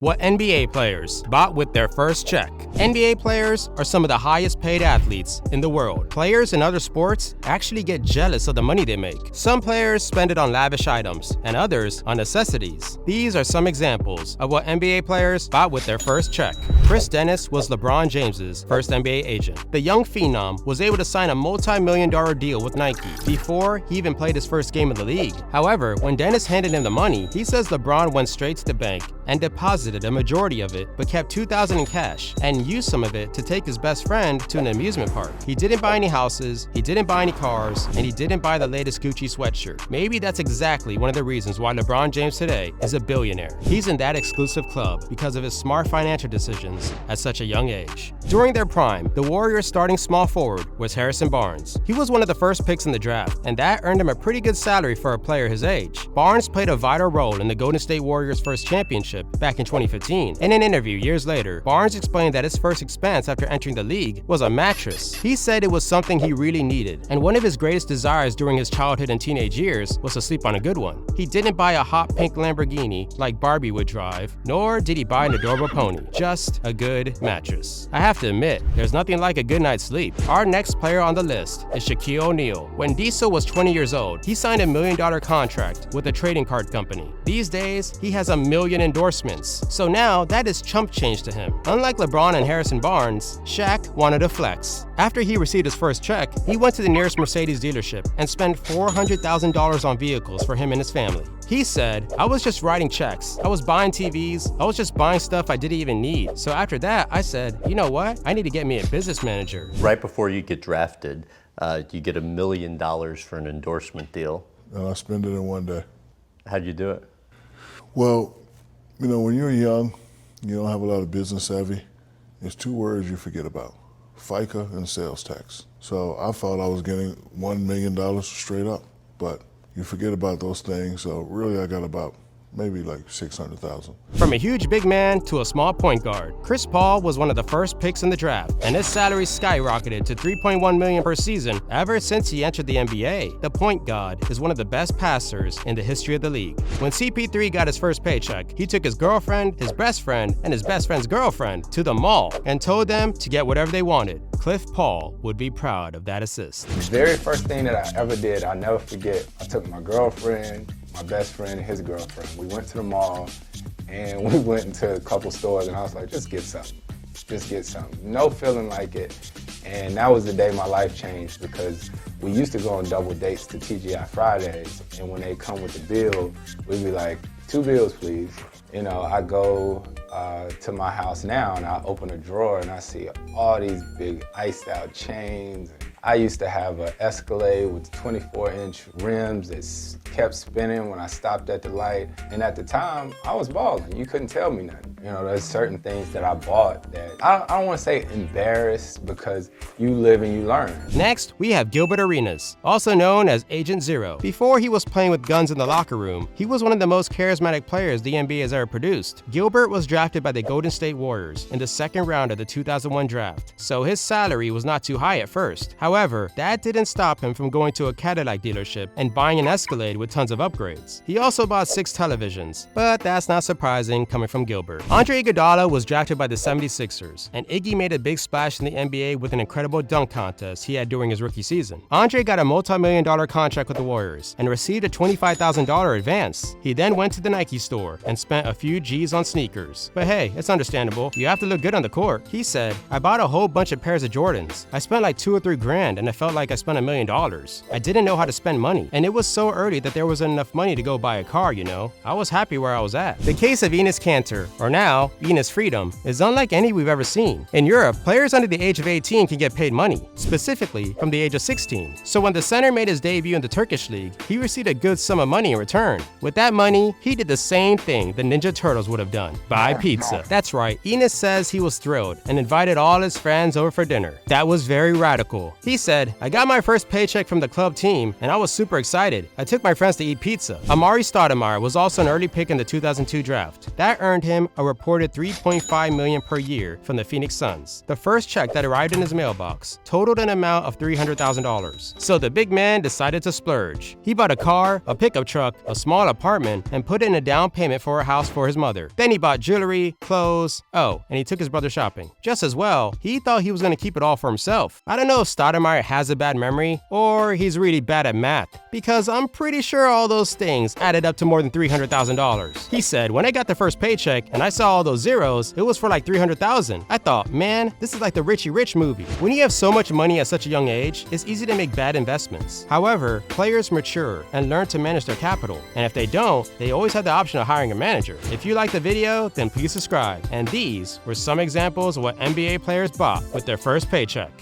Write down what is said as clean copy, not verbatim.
What NBA players bought with their first check. NBA players are some of the highest paid athletes in the world. Players in other sports actually get jealous of the money they make. Some players spend it on lavish items, and others on necessities. These are some examples of what NBA players bought with their first check. Chris Dennis was LeBron James's first NBA agent. The young phenom was able to sign a multi-million-dollar deal with Nike before he even played his first game in the league. However, when Dennis handed him the money, he says LeBron went straight to the bank and deposited a majority of it, but kept $2,000 in cash and used some of it to take his best friend to an amusement park. He didn't buy any houses, he didn't buy any cars, and he didn't buy the latest Gucci sweatshirt. Maybe that's exactly one of the reasons why LeBron James today is a billionaire. He's in that exclusive club because of his smart financial decisions at such a young age. During their prime, the Warriors' starting small forward was Harrison Barnes. He was one of the first picks in the draft, and that earned him a pretty good salary for a player his age. Barnes played a vital role in the Golden State Warriors' first championship back in 2015. In an interview years later, Barnes explained that his first expense after entering the league was a mattress. He said it was something he really needed, and one of his greatest desires during his childhood and teenage years was to sleep on a good one. He didn't buy a hot pink Lamborghini like Barbie would drive, nor did he buy an adorable pony, just a good mattress. I have to admit, there's nothing like a good night's sleep. Our next player on the list is Shaquille O'Neal. When Diesel was 20 years old, he signed a $1 million contract with a trading card company. These days, he has 1 million endorsements. So now, that is chump change to him. Unlike LeBron and Harrison Barnes, Shaq wanted a flex. After he received his first check, he went to the nearest Mercedes dealership and spent $400,000 on vehicles for him and his family. He said, "I was just writing checks. I was buying TVs. I was just buying stuff I didn't even need. So after that, I said, you know what? I need to get me a business manager." Right before you get drafted, you get $1 million for an endorsement deal. And I spend it in one day. How'd you do it? Well, you know, when you're young, you don't have a lot of business savvy. There's 2 words you forget about: FICA and sales tax. So I thought I was getting $1 million straight up, but you forget about those things. So really I got about maybe like $600,000. From a huge big man to a small point guard, Chris Paul was one of the first picks in the draft, and his salary skyrocketed to $3.1 million per season ever since he entered the NBA. The point guard is one of the best passers in the history of the league. When CP3 got his first paycheck, he took his girlfriend, his best friend, and his best friend's girlfriend to the mall and told them to get whatever they wanted. Cliff Paul would be proud of that assist. The very first thing that I ever did, I'll never forget, I took my girlfriend, my best friend, and his girlfriend. We went to the mall, and we went into a couple stores, and I was like, just get something. Just get something. No feeling like it. And that was the day my life changed, because we used to go on double dates to TGI Fridays, and when they come with the bill, we'd be like, 2 bills, please. You know, I go to my house now, and I open a drawer, and I see all these big iced out chains. I used to have an Escalade with 24-inch rims that kept spinning when I stopped at the light. And at the time, I was balling. You couldn't tell me nothing. You know, there's certain things that I bought that I don't want to say embarrassed, because you live and you learn. Next, we have Gilbert Arenas, also known as Agent Zero. Before he was playing with guns in the locker room, he was one of the most charismatic players the NBA has ever produced. Gilbert was drafted by the Golden State Warriors in the 2nd round of the 2001 draft, so his salary was not too high at first. However, that didn't stop him from going to a Cadillac dealership and buying an Escalade with tons of upgrades. He also bought 6 televisions, but that's not surprising coming from Gilbert. Andre Iguodala was drafted by the 76ers, and Iggy made a big splash in the NBA with an incredible dunk contest he had during his rookie season. Andre got a multi-million-dollar contract with the Warriors and received a $25,000 advance. He then went to the Nike store and spent a few G's on sneakers. But hey, it's understandable. You have to look good on the court. He said, "I bought a whole bunch of pairs of Jordans. I spent like $2 or $3 grand, and it felt like I spent $1 million. I didn't know how to spend money, and it was so early that there wasn't enough money to go buy a car, you know. I was happy where I was at." The case of Enes Kanter, or now Enes Freedom, is unlike any we've ever seen. In Europe, players under the age of 18 can get paid money, specifically from the age of 16. So when the center made his debut in the Turkish league, he received a good sum of money in return. With that money, he did the same thing the Ninja Turtles would have done: buy pizza. That's right, Enes says he was thrilled and invited all his friends over for dinner. That was very radical. He said, "I got my first paycheck from the club team, and I was super excited. I took my friends to eat pizza. Amari Stoudemire was also an early pick in the 2002 draft. That earned him a reported $3.5 million per year from the Phoenix Suns. The first check that arrived in his mailbox totaled an amount of $300,000. So the big man decided to splurge. He bought a car, a pickup truck, a small apartment, and put in a down payment for a house for his mother. Then he bought jewelry, clothes, and he took his brother shopping. Just as well, he thought he was going to keep it all for himself. I don't know if Stoudemire has a bad memory or he's really bad at math, because I'm pretty sure all those things added up to more than $300,000. He said, when I got the first paycheck and I saw all those zeros, it was for like $300,000. I thought, man, this is like the Richie Rich movie. When you have so much money at such a young age, it's easy to make bad investments. However, players mature and learn to manage their capital, and if they don't, they always have the option of hiring a manager. If you liked the video, then please subscribe. And these were some examples of what NBA players bought with their first paycheck.